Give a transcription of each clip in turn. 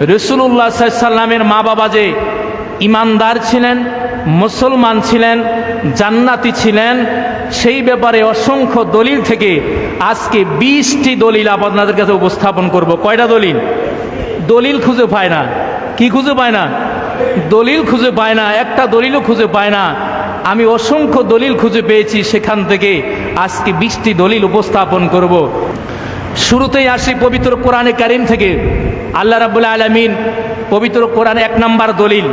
রাসূলুল্লাহ সাল্লাল্লাহু আলাইহি সাল্লামের মা বাবা যে ইমানদার ছিলেন, মুসলমান ছিলেন, জান্নাতি ছিলেন, সেই ব্যাপারে অসংখ্য দলিল থেকে আজকে 20টি দলিল আপনাদের কাছে উপস্থাপন করব। কয়টা দলিল? দলিল খুঁজে পায় না। কি খুঁজে পায় না? দলিল খুঁজে পায় না, একটা দলিলও খুঁজে পায় না। আমি অসংখ্য দলিল খুঁজে পেয়েছি, সেখান থেকে আজকে 20টি দলিল উপস্থাপন করব। শুরুতেই আসি পবিত্র কোরআনে কারীম থেকে। আল্লাহ রাব্বুল আলামিন পবিত্র কোরআনে 1 নম্বর দলিল,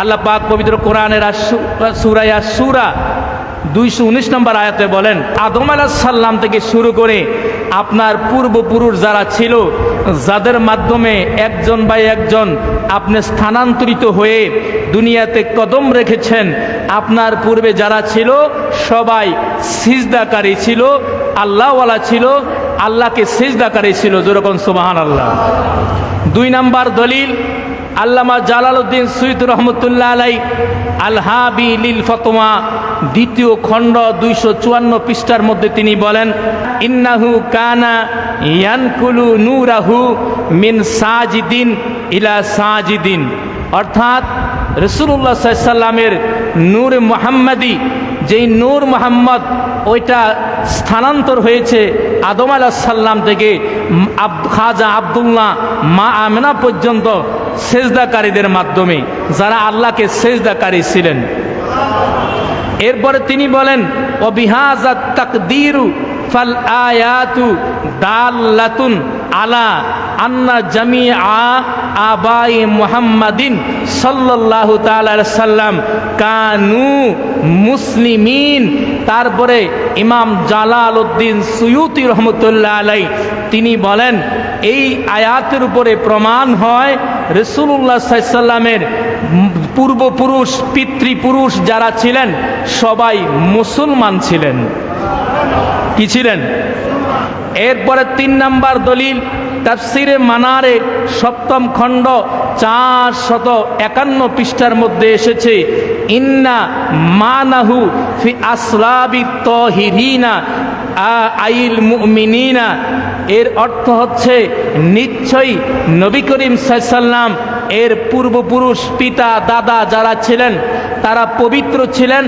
আল্লাহ পাক পবিত্র কোরআনের সূরা আশ-শূরা 219 নম্বর আয়াতে বলেন, আদম আলাইহিস সালাম থেকে শুরু করে আপনার পূর্বপুরুষ যারা ছিল, যাদের মাধ্যমে একজন বাই একজন আপনি স্থানান্তরিত হয়ে দুনিয়াতে কদম রেখেছেন, আপনার পূর্বে যারা ছিল সবাই সিজদাকারী ছিল, আল্লাহওয়ালা ছিল, আল্লাহকে সিজদাকারী ছিল। যেরকম সুবহানাল্লাহ। 2 নম্বর দলিল, আল্লামা জালালউদ্দিন সুয়ুতী রহমতুল্লাহ আলাইহি আল হাবি লিল ফতওয়া 2য় খণ্ড 254 পৃষ্ঠার মধ্যে তিনি বলেন, ইন্নাহু কানা ইয়ানকুলু নূরাহু মিন সাজিদিন ইলা সাজিদিন। অর্থাৎ রাসূলুল্লাহ সাল্লাল্লাহু আলাইহি সাল্লামের নূর মুহাম্মাদি, যেই নূর মুহাম্মদ ওইটা স্থানান্তর হয়েছে আদম আলাইহিস সালাম থেকে খাজা আব্দুল্লাহ, মা আমেনা পর্যন্ত সেজদাকারীদের মাধ্যমে, যারা আল্লাহকে সেজদাকারী ছিলেন। এরপরে তিনি বলেন, ও বিহাজাত তাকদীরু ফাল আয়াতু দাল্লাতুন আলা আন্না জামিআ আবাই মুহাম্মাদিন সাল্লাল্লাহু তাআলা আলাইহি সাল্লাম কানু মুসলিমিন। তারপরে ইমাম জালালউদ্দিন সুয়ুতী রহমতুল্লাহ আলাইহি তিনি বলেন, এই আয়াতের উপরে প্রমাণ হয় রাসূলুল্লাহ সাল্লাল্লাহু আলাইহি সাল্লামের পূর্বপুরুষ, পিতৃপুরুষ যারা ছিলেন সবাই মুসলমান ছিলেন। কি ছিলেন? এরপরে 3 নম্বর দলিল, তাফসিরে মানারে 7ম খণ্ড 451 পৃষ্ঠার মধ্যে এসেছে, ইন্না মানাহু ফি আসলাবি তাহিরিনা আইল মুমিনিনা। এর অর্থ হচ্ছে নিশ্চয়ই নবী করিম সাল্লাল্লাহু আলাইহি সাল্লাম এর পূর্বপুরুষ, পিতা দাদা যারা ছিলেন তারা পবিত্র ছিলেন,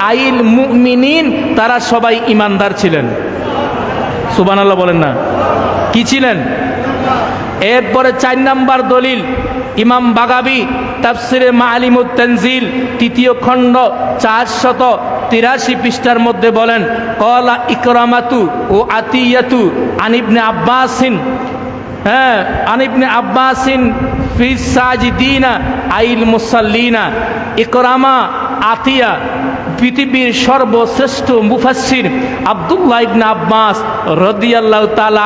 আইল মুমিনিন তারা সবাই ইমানদার ছিলেন। সুবহানাল্লাহ বলেন না? কি ছিলেন? এরপরে 4 নম্বর দলিল, ইমাম বাগাবী তাফসিরে মাআলিমুত তানজিল 3য় খণ্ড 483 পৃষ্ঠার মধ্যে বলেন, ক্বালা ইকরামাতু ও আতিয়াতু আন ইবনে আব্বাসিন, আন ইবনে আব্বাসিন ফি সাজিদিনা আইল মুসাল্লিনা। ইকরামা, আতিয়া, পৃথিবীর সর্বশ্রেষ্ঠ মুফাসসির আব্দুল্লাহ ইবনে আব্বাস রাদিয়াল্লাহু তাআলা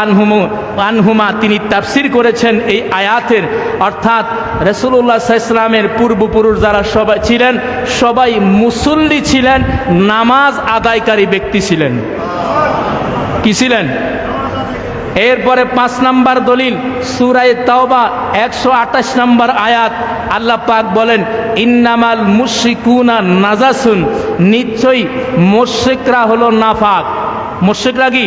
আনহুমা তিনি তাফসির করেছেন এই আয়াতের। অর্থাৎ রাসূলুল্লাহ সাল্লাল্লাহু আলাইহি সাল্লামের পূর্বপুরুষ যারা সবাই ছিলেন সবাই মুসল্লি ছিলেন, নামাজ আদায়কারী ব্যক্তি ছিলেন। কি ছিলেন? এরপরে 5 নম্বর দলিল, সূরা তাওবা 128 নম্বর আয়াত, আল্লাহ পাক বলেন, ইন্নামাল মুশরিকুনা নাজাসুন, নিশ্চয়ই মুশরিকরা হলো নাফাক। মুশরিকরা কি?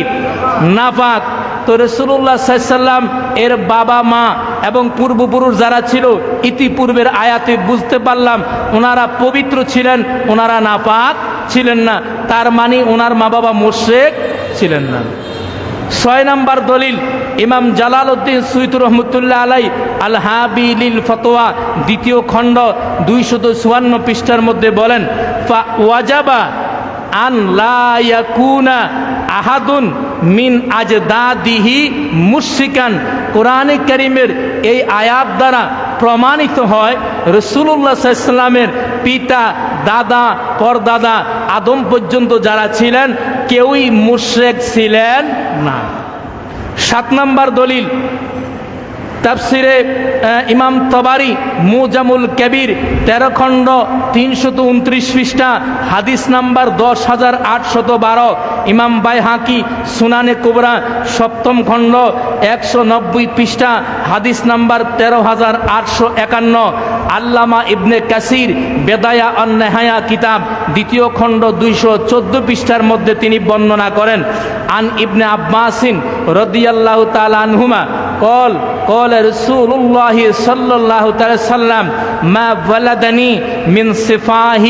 নাফাক। তো রাসূলুল্লাহ সাল্লাল্লাহু আলাইহি সাল্লাম এর বাবা মা এবং পূর্বপুরুষ যারা ছিল, ইতিপূর্বের আয়াতে বুঝতে পারলাম ওনারা পবিত্র ছিলেন, ওনারা নাপাক ছিলেন না। তার মানে ওনার মা বাবা মুশরিক ছিলেন না। 6 নম্বর দলিল, ইমাম জালালউদ্দিন সুয়ুতী রহমতুল্লাহ আলাইহি আল হাবি লিল ফতওয়া 2য় খণ্ড 254 পৃষ্ঠার মধ্যে বলেন, ফা ওয়াজাবা আন লা ইয়াকুনা আহাদুন মিন আজদাদিহি মুশরিকান। কোরআনে কারীমের এই আয়াত দ্বারা প্রমাণিত হয় রাসূলুল্লাহ সাল্লাল্লাহু আলাইহি সাল্লামের পিতা, দাদা, পরদাদা আদম পর্যন্ত যারা ছিলেন কেউই মুশরিক ছিলেন না। 7 নম্বর দলিল, তাফসিরে ইমাম তবারি মুজামুল কবির 13 খণ্ড 329 পৃষ্ঠা, হাদিস নাম্বার 10812। ইমাম বাইহাকি সুনানে কুবরা 7ম খণ্ড 190 পৃষ্ঠা, হাদিস number 13851। Allama ibn Kathir বেদায়া on Nihaya কিতাব 2য় খণ্ড 214 পৃষ্ঠার মধ্যে তিনি বর্ণনা করেন, আন ইবনে আব্বাসিন রাদিয়াল্লাহু তাআলা আনহুমা قال رسول الله صلى الله عليه وسلم ما ولدني من صفاه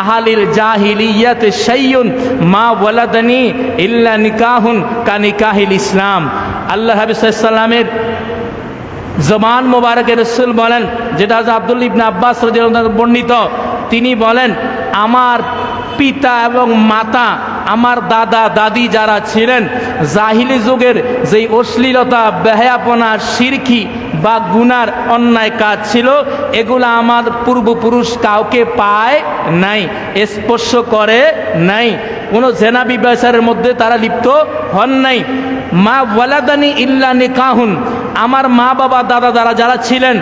أهل الجاهلية شيء ما ولدني إلا نكاح كنكاح الإسلام আল্লাহ হাবিব সাল্লাল্লাহু আলাইহি ওয়াসাল্লামের জবান মোবারকের রাসূল বলেন, যেটা আব্দুল্লাহ ইবনে আব্বাস রাদিয়াল্লাহু আনহু বর্ণিত, তিনি বলেন আমার পিতা এবং মাতা, আমার দাদা দাদি যারা ছিলেন, জাহিলি যুগের যেই অশ্লীলতা, বেহায়াপনা, শিরকি বা গুনার অন্যায় কাজ ছিল, এগুলো আমার পূর্বপুরুষ কাউকে পায় নাই, স্পর্শ করে নাই, কোনো জেনা বিবাচারের মধ্যে তারা লিপ্ত হন নাই। মা ওয়ালাদানি ইল্লা নিকাহুন, আমার মা বাবা দাদা দাদা যারা ছিলেন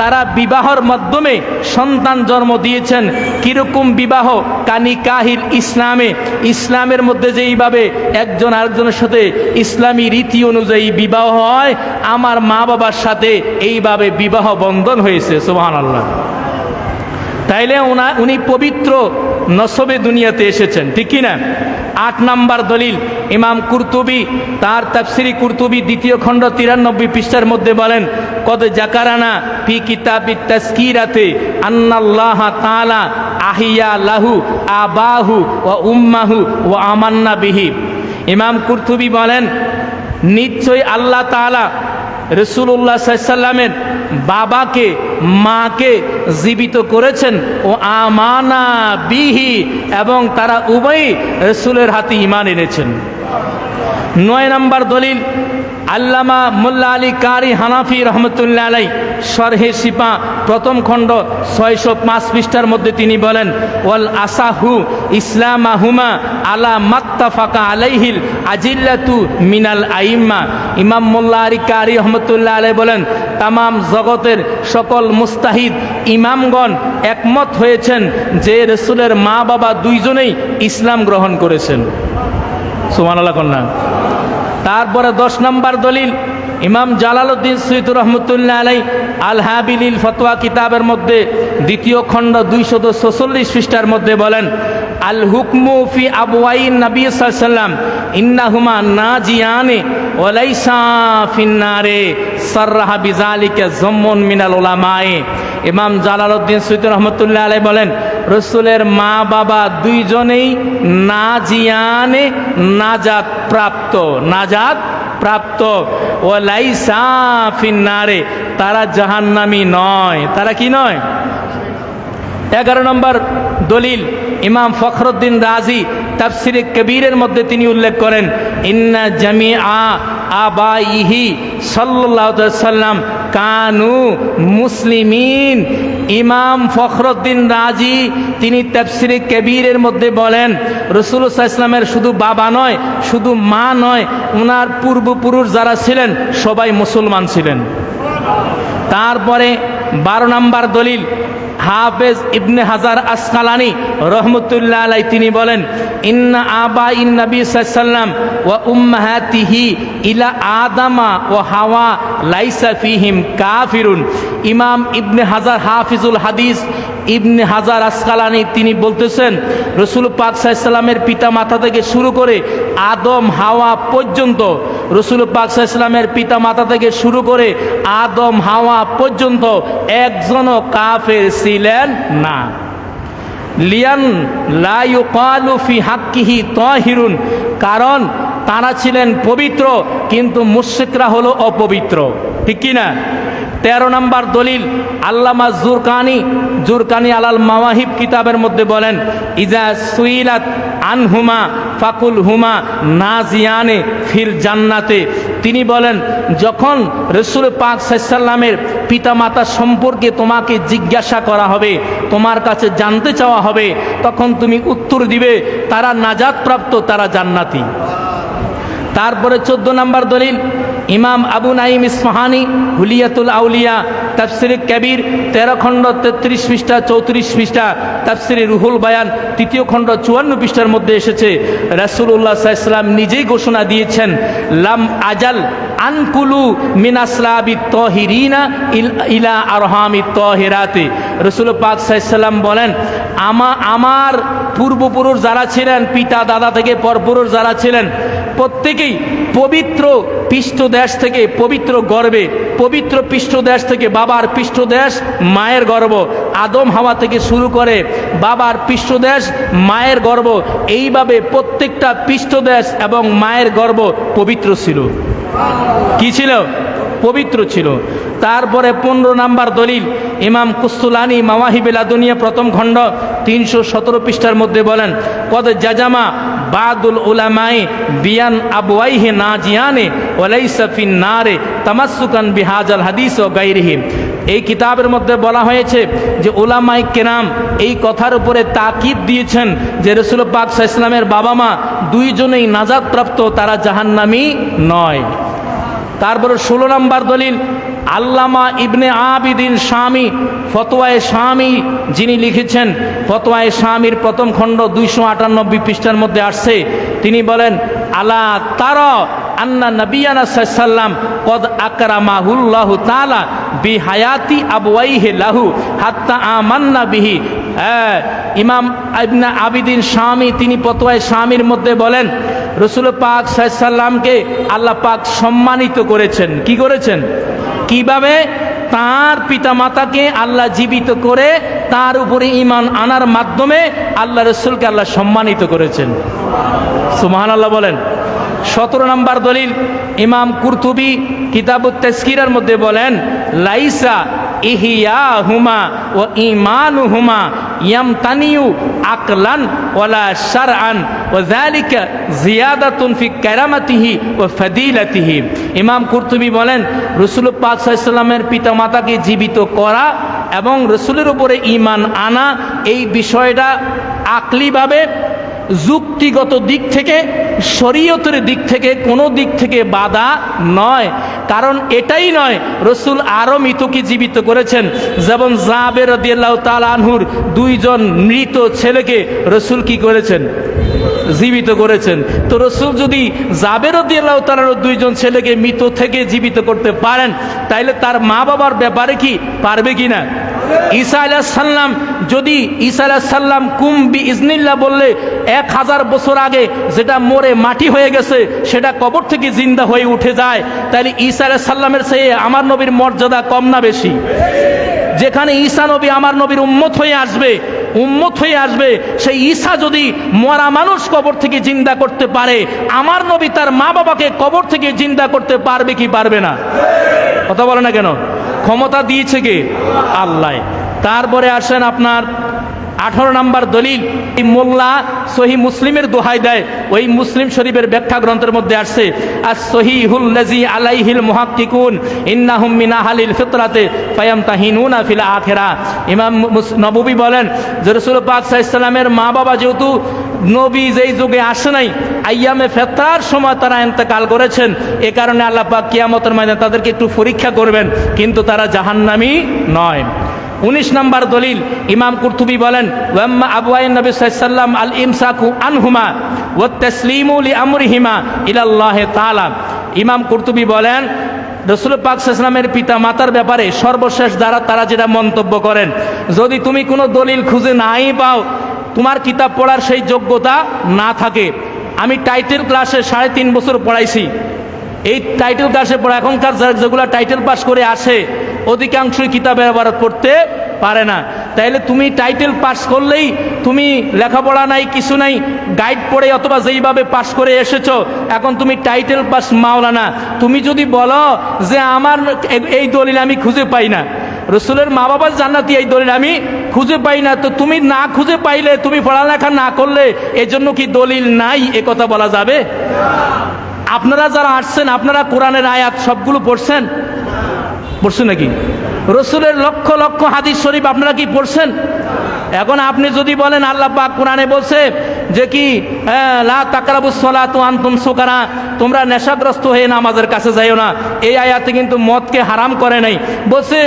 তারা বিবাহর মাধ্যমে সন্তান জন্ম দিয়েছেন। কিরকম বিবাহ? কানিকাহিল ইসলামে, ইসলামের মধ্যে যেইভাবে একজন আরেকজনের সাথে ইসলামী রীতি অনুযায়ী বিবাহ হয়, আমার মা বাবার সাথে এইভাবে বিবাহ বন্ধন হয়েছে। সুবহানাল্লাহ। তাইলে উনি পবিত্র নসবে দুনিয়াতে এসেছেন, ঠিক কি না? 8 নম্বর দলিল, ইমাম কুরতুবী তার তাফসিরি কুরতুবী 2য় খণ্ড 93 পৃষ্ঠার মধ্যে বলেন, কদ জাকারানা ফি কিতাবিত তাসকিরাতে আন্নাল্লাহ তাআলা আহিয়া লাহু আবাহু ওয়া উম্মাহু ওয়া আমান্না বিহি। ইমাম কুরতুবী বলেন, নিশ্চয়ই আল্লাহ তাআলা রাসূলুল্লাহ সাল্লাল্লাহু আলাইহি ওয়াসাল্লামের বাবাকে মাকে জীবিত করেছেন, ও আমানা বিহি, এবং তারা উভয়ই রাসূলের হাতে ঈমান এনেছেন। 9 নম্বর দলিল, আল্লামা মোল্লা আলী কারি হানাফি রহমতুল্লাহ আলাই শরহে শিফা 1ম খণ্ড 605 পৃষ্ঠার মধ্যে তিনি বলেন, ওয়াল আসাহু ইসলামাহুমা আলা মাত্তাফাকা আলাইহিল আজিল্লাতু মিনাল আইম্মা। ইমাম মোল্লা আলী কারি রহমতুল্লাহ আলাই বলেন, তামাম জগতের সকল মুস্তাহিদ ইমামগণ একমত হয়েছেন যে রাসূলের মা বাবা দুইজনেই ইসলাম গ্রহণ করেছেন। সুবহানাল্লাহ কন্যা। তারপরে 10 নম্বর দলিল, ইমাম জালালউদ্দিন সুয়ুতী রহমতুল্লাহ আলাই আল হাবিলিল ফতোয়া কিতাবের মধ্যে 2য় খণ্ড 246 পৃষ্ঠার মধ্যে বলেন, আল হুকমু ফি আবওয়াইন নবী সাল্লাল্লাহু আলাইহি ওয়াসাল্লাম ইন্নাহুমা নাজিয়ানে ওয়া লাইসা ফিন্নারে সাররাহা বিযালিকা জাম্মুন মিনাল উলামায়ে। ইমাম জালালউদ্দিন সুয়ুতী রহমতুল্লাহ আলাই বলেন, রাসূলের মা বাবা দুইজনেই নাজিয়ানে, নাজাত প্রাপ্ত, নাজাত প্রাপ্ত, ও লাইসা ফিন্নারে, তারা জাহান্নামী নয়। তারা কি নয়? 11 নম্বর দলিল, ইমাম ফখরুদ্দিন রাজি তাফসিরে কবীরের মধ্যে তিনি উল্লেখ করেন, ইন্না জামিআ আবাইহি সাল্লাল্লাহু আলাইহি ওয়াসাল্লাম কানু মুসলিমিন। ইমাম ফখরুদ্দিন রাজি তিনি তাফসিরে কবীরের মধ্যে বলেন, রাসূলুল্লাহ সাল্লাল্লাহু আলাইহি ওয়াসাল্লামের শুধু বাবা নয়, শুধু মা নয়, ওনার পূর্বপুরুষ যারা ছিলেন সবাই মুসলমান ছিলেন। তারপরে 12 নম্বর দলিল, হাফেজ ইবনে হাজার আসকালানি রহমতুল্লাহ আলাই তিনি বলেন, ইন্না আবাইন নবী সাল্লাল্লাহু আলাইহি ওয়াসাল্লাম ওয়া উম্মাহাতিহি ইলা আদামা ওয়া হাওয়া লাইসা ফিহিম কাফিরুন। ইমাম ইবনে হাজার হাফিজুল হাদিস ইবনে হাজার আসকালানি তিনি বলতেছেন, রাসূল পাক সাল্লাল্লাহু আলাইহি ওয়াসাল্লামের পিতা মাতা থেকে শুরু করে আদম হাওয়া পর্যন্ত, রাসূল পাক সাল্লাল্লাহু আলাইহি ওয়াসাল্লামের পিতা মাতা থেকে শুরু করে আদম হাওয়া পর্যন্ত একজনও কাফের ছিলেন না। লিয়ান লা ইউকালু ফি হাক্কিহি তাহিরুন, কারণ তারা ছিলেন পবিত্র কিন্তু মুশরিকরা হলো অপবিত্র, ঠিক কি না? 13 নম্বর দলিল, আল্লামা জুরকানি আলাল মাওয়াহিব কিতাবের মধ্যে বলেন, ইজা সুইলাত আনহুমা ফাকুল হুমা নাজিয়ানে ফিল জান্নাতে। তিনি বলেন, যখন রাসূল পাক সাল্লাল্লাহু আলাইহি ওয়াসাল্লামের পিতামাতা সম্পর্কে তোমাকে জিজ্ঞাসা করা হবে, তোমার কাছে জানতে চাওয়া হবে, তখন তুমি উত্তর দিবে তারা নাজাত প্রাপ্ত, তারা জান্নাতি। তারপরে 14 নম্বর দলিল, ইমাম আবু নাঈম ইসফাহানি হুলিয়াতুল আউলিয়া তাফসিরে কবির 13 খণ্ড 33 পৃষ্ঠা 34 পৃষ্ঠা, তাফসিরে রুহুল বায়ান 3য় খণ্ড 54 পৃষ্ঠার মধ্যে এসেছে, রাসূলুল্লাহ সাল্লাল্লাহু আলাইহি ওয়াসাল্লাম নিজেই ঘোষণা দিয়েছেন, লাম আজাল আনকুলু মিন আসলাবিত তাহিরিনা ইলা আরহামিত তাহিরাতে। রাসূল পাক সাল্লাল্লাহু আলাইহি ওয়াসাল্লাম বলেন, আমার পূর্বপুরুষ যারা ছিলেন, পিতা দাদা থেকে পরপুরুষ যারা ছিলেন, প্রত্যেকেই পবিত্র পৃষ্ঠদেশ থেকে পবিত্র গর্ভে, পবিত্র পৃষ্ঠদেশ থেকে বাবার পৃষ্ঠদেশ মায়ের গর্ভ, আদম হাওয়া থেকে শুরু করে বাবার পৃষ্ঠদেশ মায়ের গর্ভ, এইভাবে প্রত্যেকটা পৃষ্ঠদেশ এবং মায়ের গর্ভ পবিত্র ছিল। কি ছিল? পবিত্র ছিল। তারপরে 15 নাম্বার দলিল ইমাম কুস্তুলানি মাওয়াহিবে লাদুনিয়া প্রথম খণ্ড 317 পৃষ্ঠার মধ্যে বলেন, কদ জাজামা বাদুল উলামাই বিয়ান আবওয়াইহি নাজিয়ানে ওয়ালাইসা ফিন নারে তামাসসুকান বিহাজাল হাদিস ও গায়রিহি। এই কিতাবের মধ্যে বলা হয়েছে যে উলামায়ে কেরাম এই কথার উপরে তাকিদ দিয়েছেন যে রাসূল পাক সাল্লাল্লাহু আলাইহি ওয়াসাল্লামের বাবা মা দুইজনেই নাজাতপ্রাপ্ত, তারা জাহান্নামী নয়। তারপরে 16 নম্বর দলিল আল্লামা ইবনে আবিদিন শামী ফতোয়ায়ে শামী যিনি লিখেছেন, ফতোয়ায়ে শামীর প্রথম খণ্ড 298 পৃষ্ঠার মধ্যে আসছে, তিনি বলেন, আলা তারা আন্না নবিয়ানা সাল্লাল্লাহু কদ আকরামাহুল্লাহু তাআলা বিহায়াতি আবওয়াইহি লাহু হাত্তা আমান্না বিহি। ইমাম ইবনে আবিদিন শামী তিনি ফতোয়ায়ে শামীর মধ্যে বলেন, রাসূল পাক সাল্লাল্লাহু আলাইহি ওয়াসাল্লামকে আল্লাহ পাক সম্মানিত করেছেন। কি করেছেন? কিভাবে? তার পিতামাতাকে আল্লাহ জীবিত করে তার উপরে ঈমান আনার মাধ্যমে আল্লাহ রাসূলকে আল্লাহ সম্মানিত করেছেন। সুবহানাল্লাহ বলেন। 17 নম্বর দলিল ইমাম কুরতুবী কিতাবুত তাজকিরার মধ্যে বলেন, লাইসা ইহইয়াহুমা ওয়া ঈমানুহুমা ইয়ামতানিউ আকলান ওয়ালা শারআন ওয়া যালিকা জিয়াদাতুন ফি কারামাতিহি ওয়া ফাদিলাতিহি। ইমাম কুরতুবী বলেন, রাসূল পাক সাল্লাল্লাহু আলাইহি ওয়াসাল্লামের পিতামাতাকে জীবিত করা এবং রাসূলের উপরে ঈমান আনা, এই বিষয়টা আকলিভাবে যুক্তিগত দিক থেকে, শরীয়তের দিক থেকে কোনো দিক থেকে বাধা নয়। কারণ এটাই নয়, রাসূল আরও মৃতকে জীবিত করেছেন। যেমন জাবের রাদিয়াল্লাহু তাআলা আনহুর 2জন মৃত ছেলেকে রাসূল কি করেছেন? জীবিত করেছেন। তো রাসূল যদি জাবের রাদিয়াল্লাহু তাআলার 2জন ছেলেকে মৃত থেকে জীবিত করতে পারেন, তাইলে তার মা বাবার ব্যাপারে কি পারবে কি না? ঈসা আলাইহিস সালাম যদি ঈসা আলাইহিস সালাম কুম বি ইজনিল্লাহ বললে 1000 বছর আগে যেটা মরে মাটি হয়ে গেছে সেটা কবর থেকে জিন্দা হয়ে উঠে যায়, তাহলে ঈসা আলাইহিস সালামের চেয়ে আমার নবীর মর্যাদা কম না বেশি? যেখানে ঈসা নবী আমার নবীর উম্মত হয়ে আসবে, সেই ঈসা যদি মরা মানুষ কবর থেকে জিন্দা করতে পারে, আমার নবী তার মা বাবাকে কবর থেকে জিন্দা করতে পারবে কি পারবে না? কথা বলে না কেন? ক্ষমতা দিয়েছে কে? আল্লাহ। তারপরে আসেন আপনার 18 নম্বর দলিল, এই মোল্লা সহি মুসলিমের দোহাই দেয়, ওই মুসলিম শরীফের ব্যাখ্যা গ্রন্থের মধ্যে আসছে, আস সহিহুল লাযী আলাইহিল মুহাক্কিকুন ইন্নাহুম মিন আহলিল ফিতরাতে ফায়ামতাহিনুনা ফিল আখিরাহ। ইমাম নববী বলেন যে রাসূল পাক সাল্লাল্লাহু আলাইহি ওয়াসাল্লামের মা বাবা যেহেতু নবী যেই যুগে আসে নাই, আইয়ামে ফিতরার সময় তারা ইন্তেকাল করেছেন, এ কারণে আল্লাহ পাক কিয়ামতের ময়দানে তাদেরকে একটু পরীক্ষা করবেন, কিন্তু তারা জাহান্নামী নয়। 19 নম্বর দলিল ইমাম কুরতুবী বলেন, ওয়াম্মা আবওয়াইন নবী সাল্লাল্লাহু আলাইহি ওয়াসাল্লাম আল ইমসাকু আনহুমা ওয়া তাসলিমু লিআমরিহিমা ইলাল্লাহ তাআলা। ইমাম কুরতুবী বলেন, রাসূল পাক সাল্লাল্লাহু আলাইহি ওয়াসাল্লামের পিতা মাতার ব্যাপারে সর্বশেষ দ্বারা তারা যেটা মন্তব্য করেন, যদি তুমি কোনো দলিল খুঁজে নাই পাও, তোমার কিতাব পড়ার সেই যোগ্যতা না থাকে। আমি টাইটেল ক্লাসে 3.5 বছর পড়াইছি। এই টাইটেল ক্লাসে পড়া এখনকার যেগুলো টাইটেল পাস করে আসে অধিকাংশই কিতাবের আবার পড়তে পারে না। তাইলে তুমি টাইটেল পাস করলেই তুমি লেখাপড়া নাই, কিছু নাই, গাইড পড়ে অথবা যেইভাবে পাস করে এসেছো, এখন তুমি টাইটেল পাস মাওলানা। তুমি যদি বলো যে আমার এই দলিল আমি খুঁজে পাই না, রাসূলের মা বাবার জান্নাতি এই দলিল আমি খুঁজে পাই না, তো তুমি না খুঁজে পাইলে, তুমি পড়ালেখা না করলে এজন্য কি দলিল নাই এ কথা বলা যাবে? আপনারা যারা আসছেন, আপনারা কোরআনের আয়াত সবগুলো পড়ছেন নাকি? রাসূলের লক্ষ লক্ষ হাদিস শরীফ আপনারা কি পড়ছেন? এখন আপনি যদি বলেন আল্লাহ পাক কোরআনে বলছে যে কি লা তাকরাবুস সালাতু আনতুম সুকারা, তোমরা নেশাগ্রস্ত হয়ে নামাজের কাছে যাইও না, এই আয়াতে কিন্তু মদকে হারাম করে নাই, বলছে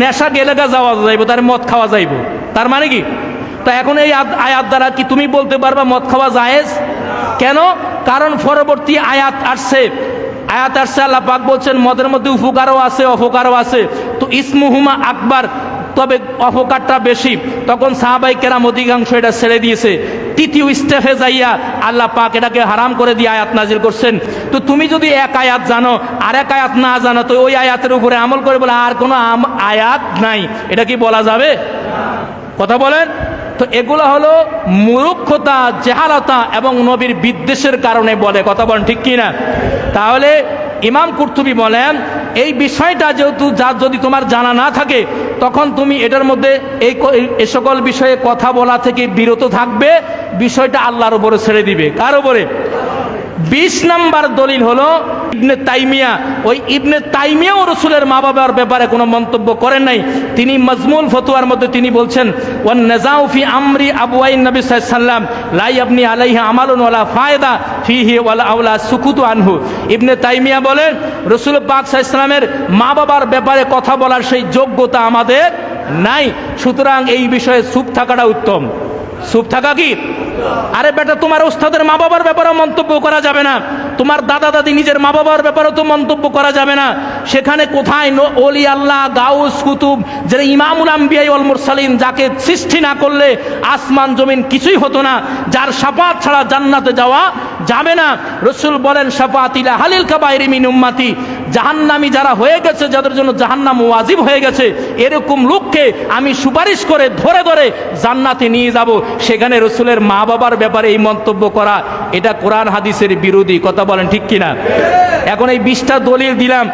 নেশা গেলে যাওয়া যাইব, তার মদ খাওয়া যাইব। তার মানে কি? তা এখন এই আয়াত দ্বারা কি তুমি বলতে পারবা মদ খাওয়া জায়েজ? কেন? কারণ পরবর্তী আয়াত আসছে আল্লাহ পাক বলছেন মদের মধ্যে উপকারও আছে অপকারও আছে। তো ইসমুহুমা আকবার, তবে অপকারটা বেশি। তখন সাহাবাই কেরাম অধিকাংশ এটা ছেড়ে দিয়েছে। তৃতীয় স্টেপে যাইয়া আল্লাহ পাক এটাকে হারাম করে দিয়ে আয়াত নাজিল করছেন। তো তুমি যদি এক আয়াত জানো আর এক আয়াত না জানো, তো ওই আয়াতের উপরে আমল করে বলে আর কোনো আয়াত নাই, এটা কি বলা যাবে? কথা বলেন। তো এগুলো হলো মূর্খতা, জাহালতা এবং নবীর বিদ্বেষের কারণে বলে। কথা বলেন ঠিক কি না? তাহলে ইমাম কুরতুবী বলেন এই বিষয়টা যেহেতু যদি তোমার জানা না থাকে, তখন তুমি এটার মধ্যে এই সকল বিষয়ে কথা বলা থেকে বিরত থাকবে, বিষয়টা আল্লাহর উপরে ছেড়ে দিবে। কার উপরে? 20 নম্বর দলিল হলো ইবনে তাইমিয়া। ওই ইবনে তাইমিয়াও রসুলের মা বাবার ব্যাপারে কোনো মন্তব্য করেন নাই। তিনি মাজমুল ফতোয়ার মধ্যে তিনি বলছেন, ওয়ান নাযাউ ফি আমরি আবওয়াইন নবী সাল্লাল্লাহু আলাইহি ওয়াসাল্লাম লা ইয়াবনি আলাইহি আমালুন ওয়ালা ফায়দা ফিহি ওয়ালা আওলা সুকুতু আনহু। ইবনে তাইমিয়া বলেন রসুল পাক সাল্লাল্লাহু আলাইহি ওয়াসাল্লামের মা বাবার ব্যাপারে কথা বলার সেই যোগ্যতা আমাদের নাই, সুতরাং এই বিষয়ে চুপ থাকাটা উত্তম। চুপ থাকা কি? আরে বেটা, তোমার ওস্তাদের মা বাবার ব্যাপারেও মন্তব্য করা যাবে না, তোমার দাদা দাদি নিজের মা বাবার ব্যাপারেও তো মন্তব্য করা যাবে না। সেখানে কোথায় ওলি আল্লাহ, গাউস, কুতুব, যারা ইমামুল আম্বিয়া ওয়াল মুরসালিন, যাকে সৃষ্টি না করলে আসমান জমিন কিছুই হতো না, যার শাফাত ছাড়া জান্নাতে যাওয়া যাবে না। রসুল বলেন শাফাত ইলা হালিল কাবাইরি মিন উম্মতি, জাহান্নামী যারা হয়ে গেছে, যাদের জন্য জাহান্নাম ওয়াজিব হয়ে গেছে, এরকম লোককে আমি সুপারিশ করে ধরে ধরে জান্নাতে নিয়ে যাব। সেখানে রসুলের মা বাবার ব্যাপারে এই মন্তব্য করা, এটা কোরআন হাদিসের বিরোধী। কথা বলেন ঠিক কিনা? এখন এই 20টা দলিল দিলাম,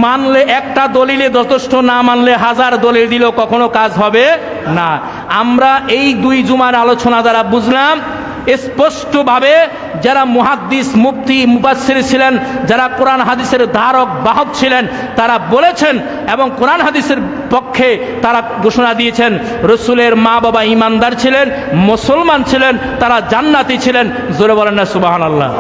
মানলে একটা দলিলে যথেষ্ট, না মানলে 1000 দলিল দিলেও কখনো কাজ হবে না। আমরা এই 2 জুমার আলোচনা দ্বারা বুঝলাম স্পষ্টভাবে যারা মুহাদ্দিস, মুফতি, মুফাসসির ছিলেন, যারা কোরআন হাদিসের ধারক বাহক ছিলেন, তারা বলেছেন এবং কোরআন হাদিসের পক্ষে তারা ঘোষণা দিয়েছেন রসুলের মা বাবা ঈমানদার ছিলেন, মুসলমান ছিলেন, তারা জান্নাতি ছিলেন। জোরে বলেন না সুবহানাল্লাহ।